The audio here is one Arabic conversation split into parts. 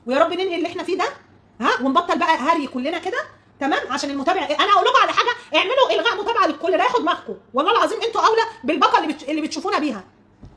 ويا رب ننهي اللي احنا فيه ده، ها، ونبطل بقى هري كلنا كده، تمام؟ عشان المتابع، انا هقول لكم على حاجه، اعملوا الغاء متابعه للكل، ريحوا دماغكم، والله العظيم انتوا اولى بالبقه اللي بتشوفونا بيها،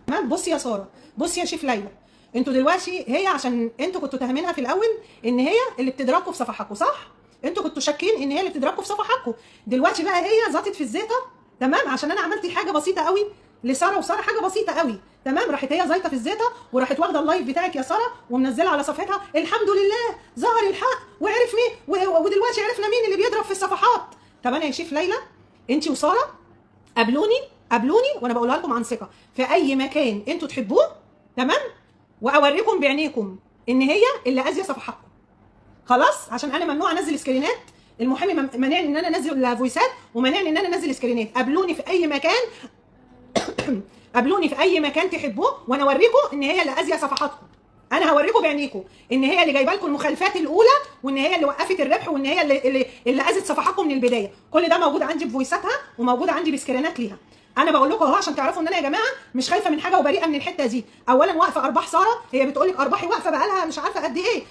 تمام؟ بصي يا ساره، بصي يا شيف ليلى، انتوا دلوقتي هي عشان انتوا كنتوا تهمينها في الاول ان هي اللي بتضربكم في صفحاتكم، صح؟ انتوا كنتوا شاكين ان هي اللي بتضربكم في صفحاتكم، دلوقتي بقى هي زاطت في الزيطه، تمام؟ عشان انا عملت حاجه بسيطه قوي لساره، وساره حاجه بسيطه قوي، تمام؟ راحت هي زايطه في الزيطه، وراحت واخده اللايف بتاعك يا ساره ومنزله على صفحتها الحمد لله ظهر الحق وعرف مين، ودلوقتي عرفنا مين اللي بيضرب في الصفحات. طب انا يا شيف ليلى، انت وساره قابلوني وانا بقولها لكم عن ثقه في اي مكان انتوا تحبوه، تمام؟ واوريكم بعينيكم ان هي اللي اذيه صفحاتكم، خلاص؟ عشان انا ممنوع انزل سكرينات، المحامي مانعني ان انا انزل فويسات، ومانعني ان انا انزل سكرينات. قابلوني في اي مكان قابلوني في اي مكان تحبوه وانا اوريكم ان هي اللي اذيه صفحاتكم، انا هوريكم بعينيكم ان هي اللي جايبه لكم المخالفات الاولى، وان هي اللي وقفت الربح، وان هي اللي اذت صفحاتكم من البدايه. كل ده موجود عندي بفويساتها، وموجود عندي بسكرينات ليها. انا بقول لكم اهو عشان تعرفوا ان انا يا جماعه مش خايفه من حاجه وبريئه من الحته دي. اولا واقفه ارباح ساره، هي بتقول لك ارباحي واقفه بقالها مش عارفه قد ايه.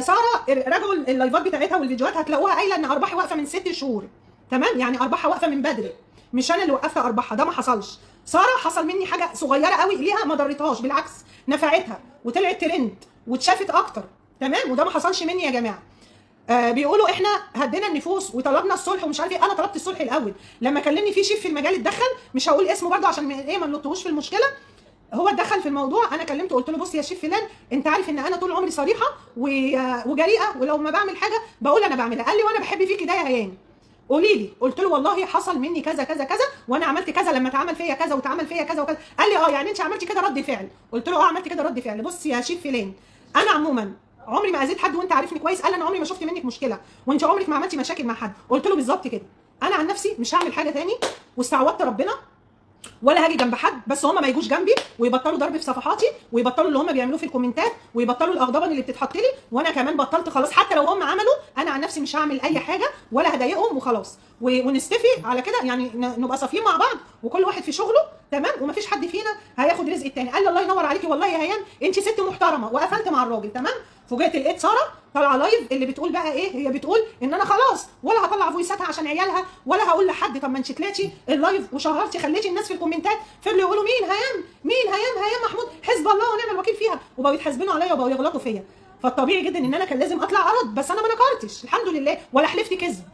ساره راجعوا اللايفات بتاعتها والفيديوهات هتلاقوها قايله ان ارباحي واقفه من 6 شهور، تمام؟ يعني ارباحها واقفه من بدري، مش انا اللي وقفت ارباحها، ده ما حصلش. ساره حصل مني حاجه صغيره قوي ليها ما ضرتهاش، بالعكس نفعتها وطلعت ترند واتشافت اكتر، تمام؟ وده ما حصلش مني يا جماعه. بيقولوا احنا هدينا النفوس وطلبنا الصلح ومش عارف ايه، انا طلبت الصلح الاول. لما كلمني في شيف في المجال اتدخل، مش هقول اسمه برده عشان ايه ما نلطهوش في المشكله، هو اتدخل في الموضوع. انا كلمته قلت له بص يا شيف فلان، انت عارف ان انا طول عمري صريحه وجريئه، ولو ما بعمل حاجه بقول انا بعملها. قال لي وانا بحب فيكي ده يا هيام، قولي لي. قلت له والله حصل مني كذا كذا كذا، وانا عملت كذا لما اتعمل فيا كذا واتعمل فيا كذا وكذا. قال لي يعني انت عملتي كده رد فعل؟ قلت له عملت كده رد فعل. بص يا شيف فلان، انا عموما عمري ما اذيت حد وانت عارفني كويس. قال انا عمري ما شفت منك مشكله، وانت عمرك ما عملتي مشاكل مع حد. قلت له بالظبط كده، انا عن نفسي مش هعمل حاجه تاني، واستعوضت ربنا ولا هاجي جنب حد، بس هم ما يجوش جنبي ويبطلوا ضرب في صفحاتي، ويبطلوا اللي هم بيعملوه في الكومنتات، ويبطلوا الاغضبان اللي بتتحط لي. وانا كمان بطلت خلاص، حتى لو هم عملوا، انا عن نفسي مش هعمل اي حاجه ولا هضايقهم وخلاص، ونستفي على كده، يعني نبقى صافيين مع بعض وكل واحد في شغله، تمام؟ ومفيش حد فينا هياخد رزق التاني. قال لي الله ينور عليكي والله يا هيام انت ست محترمه، وقفلت مع الراجل، تمام؟ فوجئت لقيت ساره طالعه لايف اللي بتقول بقى ايه، هي بتقول ان انا خلاص ولا هطلع فويساتها عشان عيالها ولا هقول لحد. طب ما انت طلعتي اللايف وشهرتي، خليتي الناس في الكومنتات فضلوا يقولوا مين هيام، مين هيام محمود، حزب الله ونعم الوكيل فيها، وبقوا يتحاسبنوا عليا وبقوا يغلطوا فيا. فالطبيعي جدا ان انا كان لازم اطلع ارد، بس انا ما نكرتش الحمد لله ولا حلفت كذب.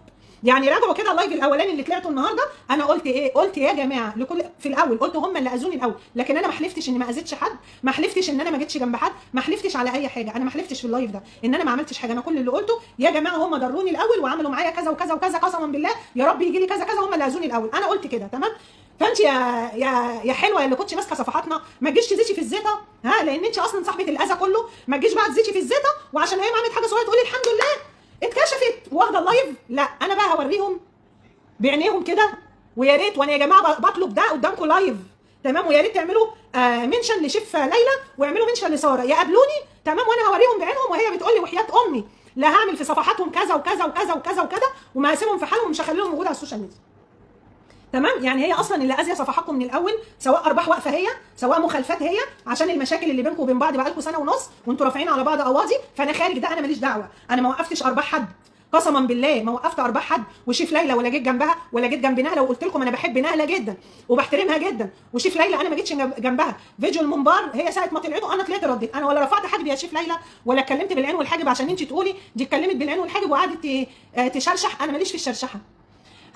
يعني راجعوا كده اللايف الاولاني اللي طلعته النهارده، انا قلت ايه؟ قلت يا جماعه لكل في الاول قلت هم اللي اذوني الاول، لكن انا ما حلفتش اني ما اذيتش حد، ما حلفتش ان انا ما جيتش جنب حد، ما حلفتش على اي حاجه. انا ما حلفتش في اللايف ده ان انا ما عملتش حاجه. انا كل اللي قلته يا جماعه هم ضروني الاول وعملوا معايا كذا وكذا وكذا، قسما بالله يا رب يجي لي كذا كذا، هم اللي اذوني الاول. انا قلت كده، تمام؟ فانت يا حلوه يا اللي كنتش ماسكه صفحاتنا، ما تجيش تزيتي في الزيطه، ها، لان انت اصلا صاحبه الاذى كله. ما تجيش بقى تزيتي في الزيطه وعشان هي عملت حاجه صغيره تقولي الحمد لله اتكشفت واخده اللايف. لا، انا بقى هوريهم بعينيهم كده، ويا ريت، وانا يا جماعه بطلب ده قدامكم لايف، تمام؟ ويا ريت تعملوا منشن لشيف ليلى، واعملوا منشن لساره، يقابلوني، تمام؟ وانا هوريهم بعينهم، وهي بتقول لي وحياه امي لا هعمل في صفحاتهم كذا وكذا وكذا وكذا وكذا، وما هسيبهم في حالهم ومش هخليهم موجوده على السوشيال ميديا، تمام؟ يعني هي اصلا اللي اذيه صفحاتكم من الاول، سواء ارباح واقفه هي، سواء مخالفات هي، عشان المشاكل اللي بينكم وبين بعض بقالكم سنه ونص وانتوا رافعين على بعض قواضي. فانا خارج ده، انا ماليش دعوه، انا ما وقفتش ارباح حد، قسما بالله ما وقفت ارباح حد. وشيف ليلى ولا جيت جنبها ولا جيت جنب نهله، وقلت لكم انا بحب نهله جدا وبحترمها جدا، وشيف ليلى انا ما جيتش جنبها. فيديو المنبار هي ساعه ما طلعته انا طلعت رديت، انا ولا رفعت حاجب يا شيف ليلى ولا اتكلمت بالعين والحاجب عشان انت تقولي دي اتكلمت بالعين والحاجب وقعدت تشرشح. انا ماليش في الشرشحه،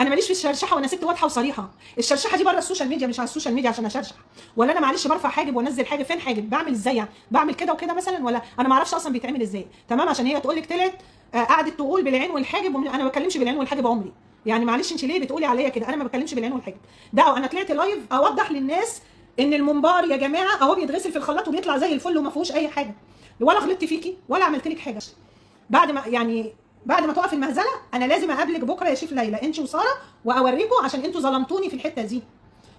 انا ماليش في الشرشحه، وانا ست واضحه وصريحه. الشرشحه دي بره السوشيال ميديا، مش على السوشيال ميديا عشان اشرشح. ولا انا معلش برفع حاجب وانزل حاجب، فين حاجب؟ بعمل ازاي يعني؟ بعمل كده وكده مثلا، ولا انا ما اعرفش اصلا بيتعمل ازاي، تمام؟ عشان هي تقول لك طلعت قعدت تقول بالعين والحاجب، انا ما بتكلمش بالعين والحاجب عمري. يعني معلش انت ليه بتقولي عليا كده؟ انا ما بتكلمش بالعين والحاجب. ده انا طلعت لايف اوضح للناس ان المنبار يا جماعه اهو بيتغسل في الخلاط وبيطلع زي الفل وما فيهوش اي حاجه، ولا غلطت فيكي ولا عملت لك حاجه. بعد ما تقف المهزله انا لازم اقابلك بكره يا شيف ليلى انت وساره، واوريكم عشان انتوا ظلمتوني في الحته دي.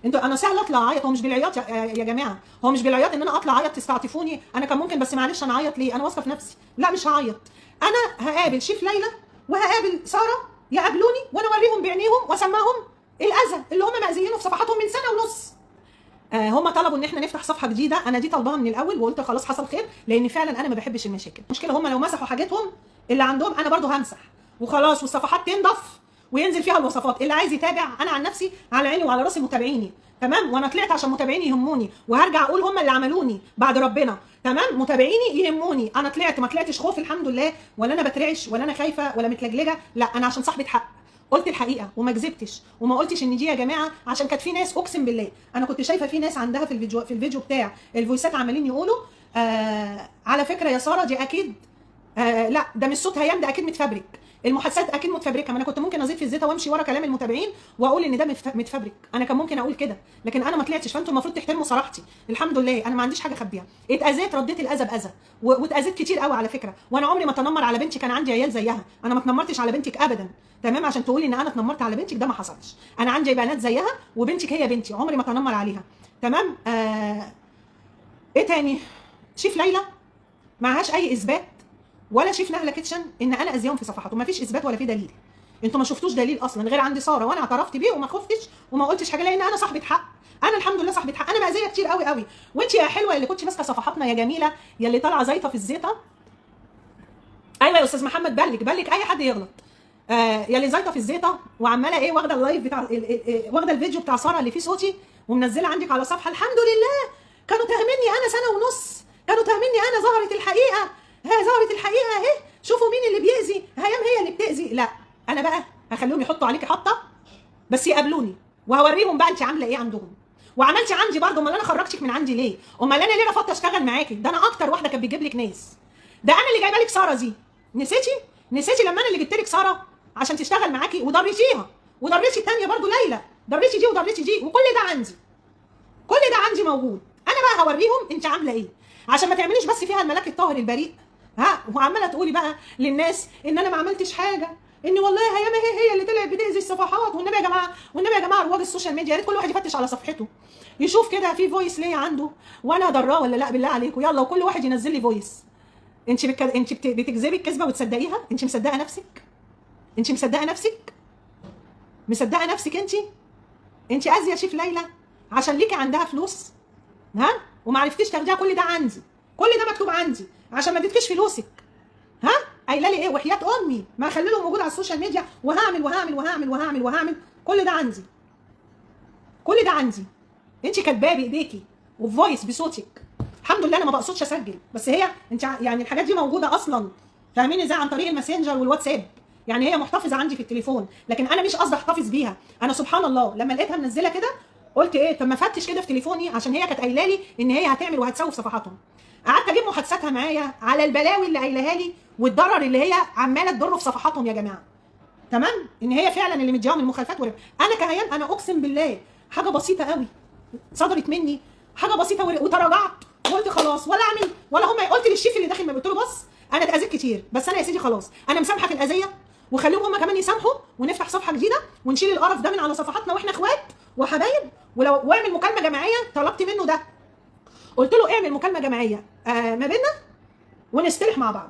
انا سهل اطلع اعيط، هو مش بالعياط يا جماعه، هو مش بالعياط ان انا اطلع اعيط تستعطفوني. انا كان ممكن، بس معلش انا اعيط ليه؟ انا واثقه في نفسي، لا مش هعيط. انا هقابل شيف ليلى وهقابل ساره، يقابلوني وانا اوريهم بعينيهم واسمعهم الاذى اللي هم مأذيينه في صفحاتهم من سنه ونص. هم طلبوا ان احنا نفتح صفحه جديده، انا دي طالباها من الاول وقلت خلاص حصل خير، لان فعلا انا ما بحبش المشاكل. المشكله هم لو مسحوا حاجتهم اللي عندهم انا برضو همسح وخلاص، والصفحات تنضف وينزل فيها الوصفات. اللي عايز يتابع انا عن نفسي على عيني وعلى راسي متابعيني، تمام، وانا طلعت عشان متابعيني يهموني، وهرجع اقول هم اللي عملوني بعد ربنا، تمام، متابعيني يهموني. انا طلعت ما طلعتش خوف الحمد لله، ولا انا بترعش ولا انا خايفه ولا متلجلجه، لا انا عشان صاحبه حق قلت الحقيقه وما كذبتش وما قلتش ان دي يا جماعه، عشان كانت في ناس اقسم بالله انا كنت شايفه في ناس عندها في الفيديو بتاع الفويسات عمالين يقولوا على فكره يا ساره دي اكيد لا ده مش صوت هيام، ده اكيد متفبرك، المحادثات اكيد متفبركه. ما انا كنت ممكن ازيد في الزيت وامشي ورا كلام المتابعين واقول ان ده متفبرك، انا كان ممكن اقول كده، لكن انا ما طلعتش. فانتوا المفروض تحترموا صراحتي، الحمد لله انا ما عنديش حاجه اخبيها. اتاذيت رديت الاذى باذى، واتاذيت كتير قوي على فكره، وانا عمري ما تنمر على بنتي، كان عندي عيال زيها، انا ما تنمرتش على بنتك ابدا، تمام، عشان تقولي ان انا اتنمرت على بنتك، ده ما حصلش. انا عندي بنات زيها وبنتك هي بنتي، عمري ما تنمر عليها، تمام. ايه تاني؟ شيف ليلى معهاش اي اثبات، ولا شيف نهله كيتشن ان انا اذيهم في صفحاتهم، ما فيش اثبات ولا في دليل. انتوا ما شفتوش دليل اصلا غير عند ساره، وانا اعترفت بيه وما خفتش وما قلتش حاجه، لان انا صاحبه حق، انا الحمد لله صاحبه حق، انا مأذيه كتير قوي قوي. وانت يا حلوه اللي كنتي ماسكه صفحاتنا يا جميله، يا اللي طالعه زيطه في الزيطه، ايوه يا استاذ محمد، بلك اي حد يغلط، يا اللي زيطه في الزيطه وعماله ايه واخده اللايف بتاع واخده الفيديو بتاع ساره اللي فيه صوتي ومنزله عندك على صفحه. الحمد لله كانوا تهمني انا سنه ونص، كانوا تهمني انا، ظهرت الحقيقه، ظهرت الحقيقه اهي، شوفوا مين اللي بيأذي، هيام هي اللي بتأذي. لا انا بقى هخليهم يحطوا عليكي حطه، بس يقابلوني وهوريهم بقى انت عامله ايه عندهم، وعملتي عندي برضه. امال انا خرجتك من عندي ليه؟ امال انا ليه رفضت اشتغل معاكي؟ ده انا اكتر واحده كانت بتجيب لك ناس، ده انا اللي جايبه لك ساره دي، نسيتي لما انا اللي جبت لك ساره عشان تشتغل معاكي وضريتيها، وضريتي الثانيه برضه ليلى، ضريتي دي وضريتي دي، وكل ده عندي، كل ده عندي موجود. انا بقى هوريهم انت عامله ايه، عشان ما تعمليش بس فيها الملاك الطاهر البريء، وعماله تقولي بقى للناس ان انا ما عملتش حاجه، ان والله هيام هي اللي طلعت بتأذي الصفحات. والنبي يا جماعه، والنبي يا جماعه، رواد السوشيال ميديا يا ريت كل واحد يفتش على صفحته يشوف كده في فويس ليا عنده وانا ضراه ولا لا، بالله عليكم يلا، وكل واحد ينزل لي فويس. انت بتكذبي الكذبه وتصدقيها؟ انت مصدقه نفسك؟ انت مصدقه نفسك؟ مصدقه نفسك انت اذيه شيف ليلى عشان ليكي عندها فلوس وما عرفتيش تاخديها. كل ده عندي، كل ده مكتوب عندي عشان ما اديتكيش فلوسك. قايله لي ايه؟ وحياه امي ما اخلي له موجود على السوشيال ميديا، وهعمل وهعمل وهعمل وهعمل وهعمل، كل ده عندي، كل ده عندي. انت كاتباه بايديكي وفويس بصوتك، الحمد لله انا ما بقصدش اسجل، بس هي انت يعني الحاجات دي موجوده اصلا، فاهمين ازاي؟ عن طريق الماسنجر والواتساب، يعني هي محتفظه عندي في التليفون، لكن انا مش قصدي احتفظ بيها. انا سبحان الله لما لقيتها منزله كده قلت ايه، طب ما فتش كده في تليفوني، عشان هي كانت قايله لي ان هي هتعمل وهتسوي في صفحاتهم. قعدت اجيب محادثاتها معايا على البلاوي اللي قايلها لي والضرر اللي هي عماله تضره في صفحاتهم يا جماعه، تمام، ان هي فعلا اللي مدياهم المخالفات انا كهيام انا اقسم بالله حاجه بسيطه قوي صدرت مني، حاجه بسيطه وتراجعت وقلت خلاص ولا اعمل ولا هم. قلت للشيف اللي داخل ما قلت له بص انا اتاذيت كتير، بس انا يا سيدي خلاص انا مسامحه في الاذيه، وخليهم هم كمان يسامحوا، ونفتح صفحه جديده ونشيل القرف ده من على صفحاتنا، واحنا اخوات وحبايب. واعمل مكالمه جماعيه، طلبت منه ده، قلت له اعمل مكالمه جماعيه ما بيننا ونصطلح مع بعض.